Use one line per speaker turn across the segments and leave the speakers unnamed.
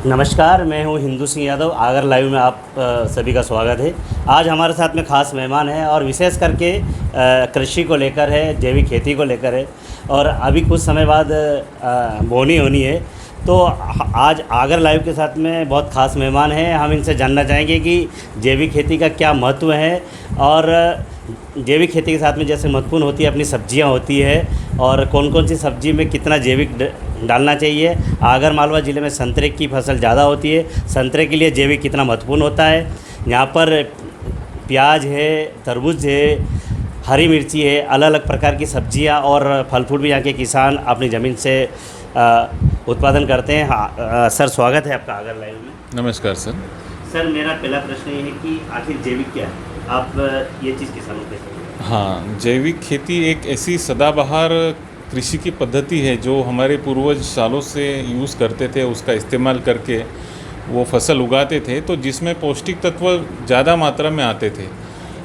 नमस्कार, मैं हूँ हिंदू सिंह यादव। आगर लाइव में आप सभी का स्वागत है। आज हमारे साथ में ख़ास मेहमान हैं और विशेष करके कृषि को लेकर है, जैविक खेती को लेकर है और अभी कुछ समय बाद बोनी होनी है। तो आज आगर लाइव के साथ में बहुत ख़ास मेहमान हैं। हम इनसे जानना चाहेंगे कि जैविक खेती का क्या महत्व है और जैविक खेती के साथ में जैसे महत्वपूर्ण होती है अपनी सब्जियां होती है और कौन कौन सी सब्जी में कितना जैविक डालना चाहिए। आगर मालवा ज़िले में संतरे की फसल ज़्यादा होती है, संतरे के लिए जैविक कितना महत्वपूर्ण होता है। यहाँ पर प्याज है, तरबूज है, हरी मिर्ची है, अलग अलग प्रकार की सब्जियाँ और फल फ्रूट भी यहाँ के किसान अपनी ज़मीन से उत्पादन करते हैं। हाँ सर, स्वागत है आपका आगर लाइव में।
नमस्कार सर।
सर, मेरा पहला प्रश्न ये है कि आखिर जैविक क्या है? आप ये चीज़ किसानों को कैसे?
हाँ, जैविक खेती एक ऐसी सदाबहार कृषि की पद्धति है जो हमारे पूर्वज सालों से यूज़ करते थे, उसका इस्तेमाल करके वो फसल उगाते थे, तो जिसमें पौष्टिक तत्व ज़्यादा मात्रा में आते थे।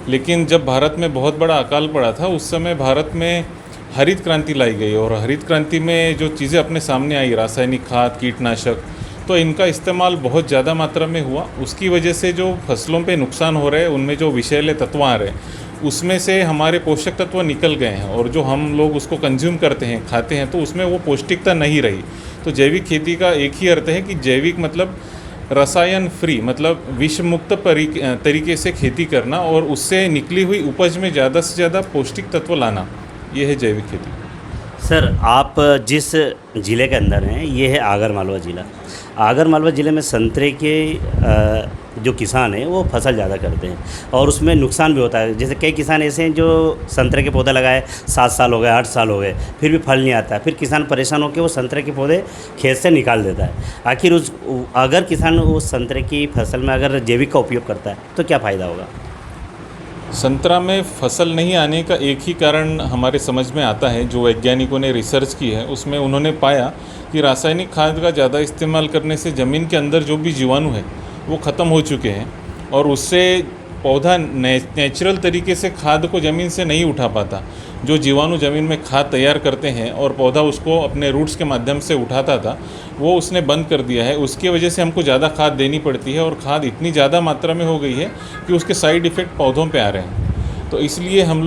लेकिन जब भारत में बहुत बड़ा अकाल पड़ा था, उस समय भारत में हरित क्रांति लाई गई और हरित क्रांति में जो चीज़ें अपने सामने आई, रासायनिक खाद, कीटनाशक, तो इनका इस्तेमाल बहुत ज़्यादा मात्रा में हुआ। उसकी वजह से जो फसलों पे नुकसान हो रहे हैं, उनमें जो विषैले तत्व आ रहे हैं, उसमें से हमारे पोषक तत्व निकल गए हैं और जो हम लोग उसको कंज्यूम करते हैं, खाते हैं, तो उसमें वो पौष्टिकता नहीं रही। तो जैविक खेती का एक ही अर्थ है कि जैविक मतलब रसायन फ्री, मतलब विष मुक्त तरीके से खेती करना और उससे निकली हुई उपज में ज़्यादा से ज़्यादा पौष्टिक तत्व लाना, ये है जैविक खेती।
सर, आप जिस ज़िले के अंदर हैं ये है आगर मालवा ज़िला। आगर मालवा ज़िले में संतरे के जो किसान हैं वो फसल ज़्यादा करते हैं और उसमें नुकसान भी होता है। जैसे कई किसान ऐसे हैं जो संतरे के पौधे लगाए 7 साल हो गए, 8 साल हो गए, फिर भी फल नहीं आता है। फिर किसान परेशान होकर वो संतरे के पौधे खेत से निकाल देता है। आखिर अगर किसान उस संतरे की फसल में अगर जैविक का उपयोग करता है तो क्या फ़ायदा होगा?
संतरा में फसल नहीं आने का एक ही कारण हमारे समझ में आता है, जो वैज्ञानिकों ने रिसर्च की है उसमें उन्होंने पाया कि रासायनिक खाद का ज़्यादा इस्तेमाल करने से ज़मीन के अंदर जो भी जीवाणु है वो ख़त्म हो चुके हैं और उससे पौधा नेचुरल तरीके से खाद को ज़मीन से नहीं उठा पाता। जो जीवाणु ज़मीन में खाद तैयार करते हैं और पौधा उसको अपने रूट्स के माध्यम से उठाता था, वो उसने बंद कर दिया है। उसकी वजह से हमको ज़्यादा खाद देनी पड़ती है और खाद इतनी ज़्यादा मात्रा में हो गई है कि उसके साइड इफ़ेक्ट पौधों पे आ रहे हैं। तो इसलिए हम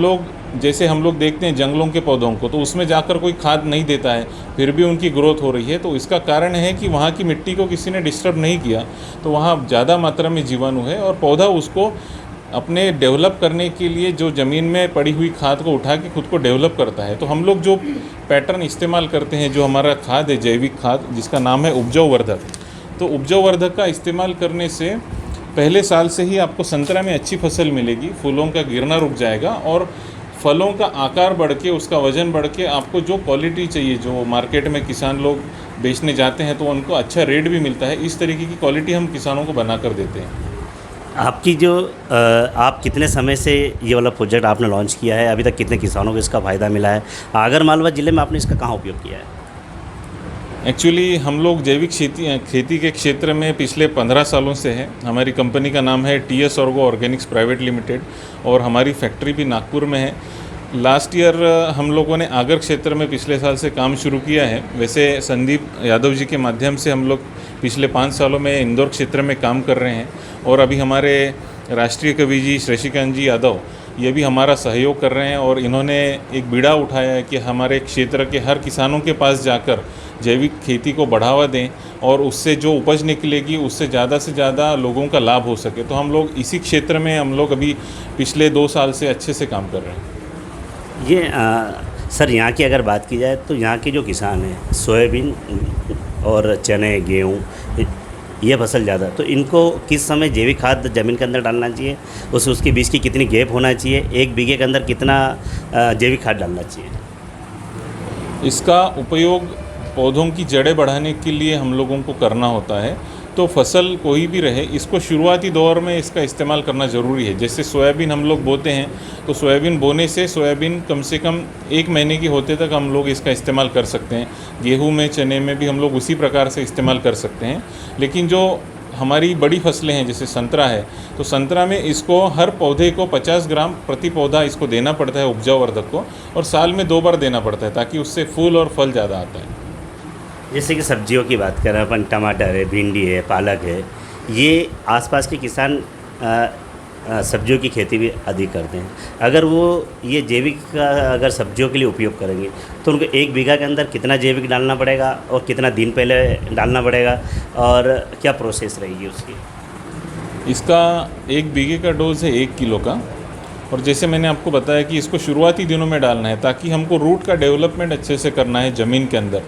लोग देखते हैं जंगलों के पौधों को, तो उसमें जाकर कोई खाद नहीं देता है, फिर भी उनकी ग्रोथ हो रही है। तो इसका कारण है कि वहाँ की मिट्टी को किसी ने डिस्टर्ब नहीं किया, तो वहाँ ज़्यादा मात्रा में जीवाणु है और पौधा उसको अपने डेवलप करने के लिए जो ज़मीन में पड़ी हुई खाद को उठा के खुद को डेवलप करता है। तो हम लोग जो पैटर्न इस्तेमाल करते हैं, जो हमारा खाद है जैविक खाद, जिसका नाम है उपजाऊ वर्धक, तो उपजाऊ वर्धक का इस्तेमाल करने से पहले साल से ही आपको संतरा में अच्छी फसल मिलेगी, फूलों का गिरना रुक जाएगा और फलों का आकार बढ़ के, उसका वज़न बढ़ के आपको जो क्वालिटी चाहिए, जो मार्केट में किसान लोग बेचने जाते हैं तो उनको अच्छा रेट भी मिलता है। इस तरीके की क्वालिटी हम किसानों को बना कर देते हैं।
आपकी जो आप कितने समय से ये वाला प्रोजेक्ट आपने लॉन्च किया है, अभी तक कितने किसानों को इसका फ़ायदा मिला है? आगर मालवा ज़िले में आपने इसका कहाँ उपयोग किया है?
एक्चुअली हम लोग जैविक खेती के क्षेत्र में पिछले 15 सालों से हैं। हमारी कंपनी का नाम है TS ऑर्गो ऑर्गेनिक्स प्राइवेट लिमिटेड और हमारी फैक्ट्री भी नागपुर में है। लास्ट ईयर हम लोगों ने आगर क्षेत्र में पिछले साल से काम शुरू किया है। वैसे संदीप यादव जी के माध्यम से हम लोग पिछले 5 सालों में इंदौर क्षेत्र में काम कर रहे हैं और अभी हमारे राष्ट्रीय कवि जी शशिकांत जी यादव ये भी हमारा सहयोग कर रहे हैं और इन्होंने एक बीड़ा उठाया है कि हमारे क्षेत्र के हर किसानों के पास जाकर जैविक खेती को बढ़ावा दें और उससे जो उपज निकलेगी उससे ज़्यादा से ज़्यादा लोगों का लाभ हो सके। तो हम लोग इसी क्षेत्र में हम लोग अभी पिछले 2 साल से अच्छे से काम कर रहे हैं।
सर, यहाँ की अगर बात की जाए तो यहाँ के जो किसान हैं सोयाबीन और चने, गेहूँ, ये फसल ज़्यादा, तो इनको किस समय जैविक खाद ज़मीन के अंदर डालना चाहिए? उसके बीच की कितनी गैप होना चाहिए? 1 बीघे के अंदर कितना जैविक खाद डालना चाहिए?
इसका उपयोग पौधों की जड़ें बढ़ाने के लिए हम लोगों को करना होता है। तो फसल कोई भी रहे, इसको शुरुआती दौर में इसका इस्तेमाल करना ज़रूरी है। जैसे सोयाबीन हम लोग बोते हैं तो सोयाबीन बोने से सोयाबीन कम से कम 1 महीने की होते तक हम लोग इसका इस्तेमाल कर सकते हैं। गेहूं में, चने में भी हम लोग उसी प्रकार से इस्तेमाल कर सकते हैं। लेकिन जो हमारी बड़ी फसलें हैं जैसे संतरा है, तो संतरा में इसको हर पौधे को 50 ग्राम प्रति पौधा इसको देना पड़ता है उपजाऊ वर्धक को, और साल में 2 बार देना पड़ता है ताकि उससे फूल और फल ज़्यादा आता है।
जैसे कि सब्जियों की बात करें अपन, टमाटर है, भिंडी है, पालक है, ये आसपास के किसान सब्जियों की खेती भी अधिक करते हैं। अगर वो ये जैविक का अगर सब्जियों के लिए उपयोग करेंगे तो उनको 1 बीघा के अंदर कितना जैविक डालना पड़ेगा और कितना दिन पहले डालना पड़ेगा और क्या प्रोसेस रहेगी उसकी?
इसका 1 बीघे का डोज है 1 किलो का। और जैसे मैंने आपको बताया कि इसको शुरुआती दिनों में डालना है ताकि हमको रूट का डेवलपमेंट अच्छे से करना है ज़मीन के अंदर।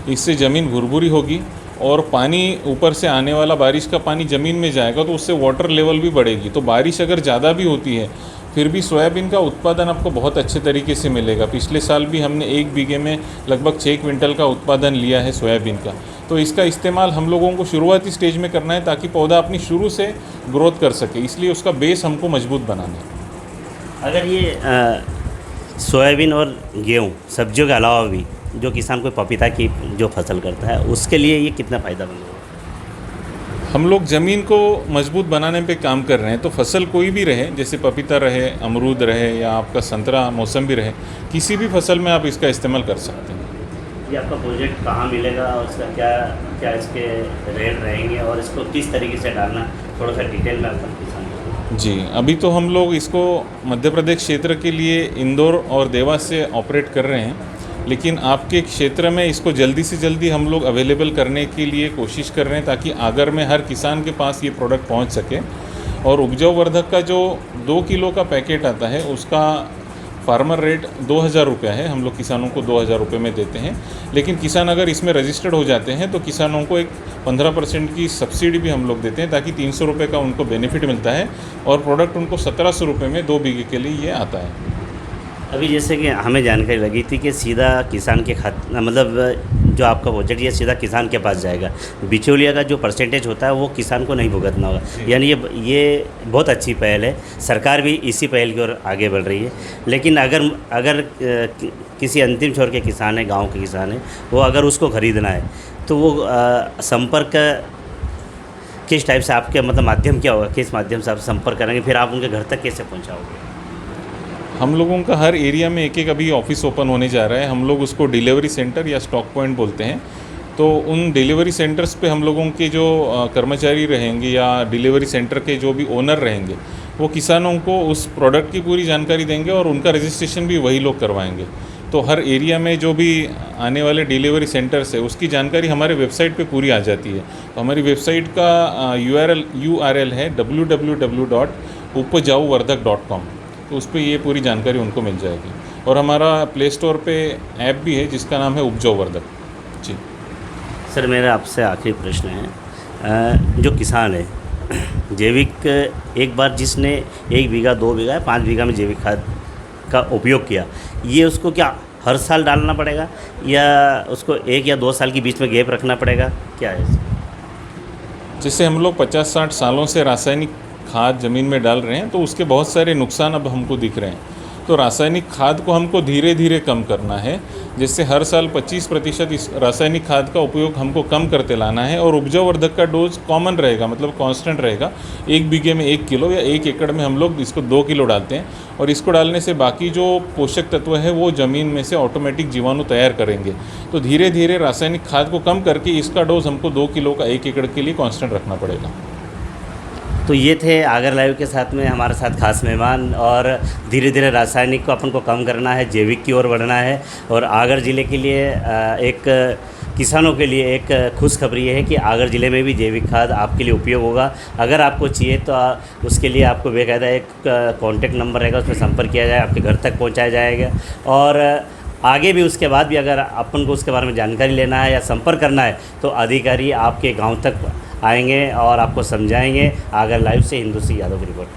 इससे ज़मीन भुरभुरी होगी और पानी ऊपर से आने वाला बारिश का पानी ज़मीन में जाएगा तो उससे वाटर लेवल भी बढ़ेगी। तो बारिश अगर ज़्यादा भी होती है फिर भी सोयाबीन का उत्पादन आपको बहुत अच्छे तरीके से मिलेगा। पिछले साल भी हमने 1 बीघे में लगभग 6 क्विंटल का उत्पादन लिया है सोयाबीन का। तो इसका इस्तेमाल हम लोगों को शुरुआती स्टेज में करना है ताकि पौधा अपनी शुरू से ग्रोथ कर सके, इसलिए उसका बेस हमको मजबूत बनाना है।
अगर ये सोयाबीन और गेहूँ सब्जियों के अलावा भी जो किसान कोई पपीता की जो फसल करता है उसके लिए ये कितना फ़ायदेमंद होगा?
हम लोग ज़मीन को मजबूत बनाने पे काम कर रहे हैं। तो फसल कोई भी रहे, जैसे पपीता रहे, अमरूद रहे या आपका संतरा मौसम्बी रहे, किसी भी फसल में आप इसका इस्तेमाल कर सकते हैं।
ये आपका प्रोजेक्ट कहाँ मिलेगा और इसका क्या क्या इसके रेट रहेंगे और इसको किस तरीके से डालना, थोड़ा सा डिटेल में अपन किसान को।
जी, अभी तो हम लोग इसको मध्य प्रदेश क्षेत्र के लिए इंदौर और देवास से ऑपरेट कर रहे हैं, लेकिन आपके क्षेत्र में इसको जल्दी से जल्दी हम लोग अवेलेबल करने के लिए कोशिश कर रहे हैं ताकि आगर में हर किसान के पास ये प्रोडक्ट पहुंच सके। और उपजाऊ वर्धक का जो 2 किलो का पैकेट आता है उसका फार्मर रेट 2000 रुपये है। हम लोग किसानों को 2000 रुपये में देते हैं, लेकिन किसान अगर इसमें रजिस्टर्ड हो जाते हैं तो किसानों को एक 15% की सब्सिडी भी हम लोग देते हैं ताकि 300 रुपये का उनको बेनिफिट मिलता है और प्रोडक्ट उनको 1700 रुपये में 2 बीघे के लिए ये आता है।
अभी जैसे कि हमें जानकारी लगी थी कि सीधा किसान के मतलब जो आपका प्रोजेक्ट ये सीधा किसान के पास जाएगा, बिचौलिया का जो परसेंटेज होता है वो किसान को नहीं भुगतना होगा। यानी ये बहुत अच्छी पहल है, सरकार भी इसी पहल की ओर आगे बढ़ रही है। लेकिन अगर किसी अंतिम छोर के किसान है, गांव के किसान है, वो अगर उसको ख़रीदना है तो वो संपर्क किस टाइप से आपके मतलब माध्यम क्या होगा, किस माध्यम से आप संपर्क करेंगे, फिर आप उनके घर तक कैसे पहुँचाओगे?
हम लोगों का हर एरिया में एक अभी ऑफिस ओपन होने जा रहा है। हम लोग उसको डिलीवरी सेंटर या स्टॉक पॉइंट बोलते हैं। तो उन डिलीवरी सेंटर्स पे हम लोगों के जो कर्मचारी रहेंगे या डिलीवरी सेंटर के जो भी ओनर रहेंगे वो किसानों को उस प्रोडक्ट की पूरी जानकारी देंगे और उनका रजिस्ट्रेशन भी वही लोग करवाएंगे। तो हर एरिया में जो भी आने वाले डिलीवरी सेंटर्स है उसकी जानकारी हमारे वेबसाइट पे पूरी आ जाती है। तो हमारी वेबसाइट का URL है www.upajauvardak.com। तो उस पर ये पूरी जानकारी उनको मिल जाएगी। और हमारा प्ले स्टोर पे ऐप भी है जिसका नाम है उपजाऊ वर्धक। जी
सर, मेरा आपसे आखिरी प्रश्न है, जो किसान है जैविक एक बार जिसने 1 बीघा, 2 बीघा या 5 बीघा में जैविक खाद का उपयोग किया, ये उसको क्या हर साल डालना पड़ेगा या उसको 1 या 2 साल के बीच में गैप रखना पड़ेगा, क्या है?
जैसे हम लोग 50-60 सालों से रासायनिक खाद ज़मीन में डाल रहे हैं तो उसके बहुत सारे नुकसान अब हमको दिख रहे हैं। तो रासायनिक खाद को हमको धीरे धीरे कम करना है। जैसे हर साल 25% इस रासायनिक खाद का उपयोग हमको कम करते लाना है और उपजाऊ वर्धक का डोज कॉमन रहेगा, मतलब कांस्टेंट रहेगा। 1 बीघे में 1 किलो या 1 एकड़ में हम लोग इसको 2 किलो डालते हैं और इसको डालने से बाकी जो पोषक तत्व है वो ज़मीन में से ऑटोमेटिक जीवाणु तैयार करेंगे। तो धीरे धीरे रासायनिक खाद को कम करके इसका डोज हमको 2 किलो का 1 एकड़ के लिए कांस्टेंट रखना पड़ेगा।
तो ये थे आगर लाइव के साथ में हमारे साथ खास मेहमान। और धीरे धीरे रासायनिक को अपन को कम करना है, जैविक की ओर बढ़ना है। और आगर ज़िले के लिए एक किसानों के लिए एक खुशखबरी है कि आगर ज़िले में भी जैविक खाद आपके लिए उपयोग होगा। अगर आपको चाहिए तो उसके लिए आपको बेकायदा एक कॉन्टैक्ट नंबर रहेगा, उसमें संपर्क किया जाए, आपके घर तक पहुंचाया जाएगा। और आगे भी उसके बाद भी अगर अपन को उसके बारे में जानकारी लेना है या संपर्क करना है तो अधिकारी आपके गांव तक आएंगे और आपको समझाएंगे। आगर लाइव से हिंदू सिंह यादव की रिपोर्ट।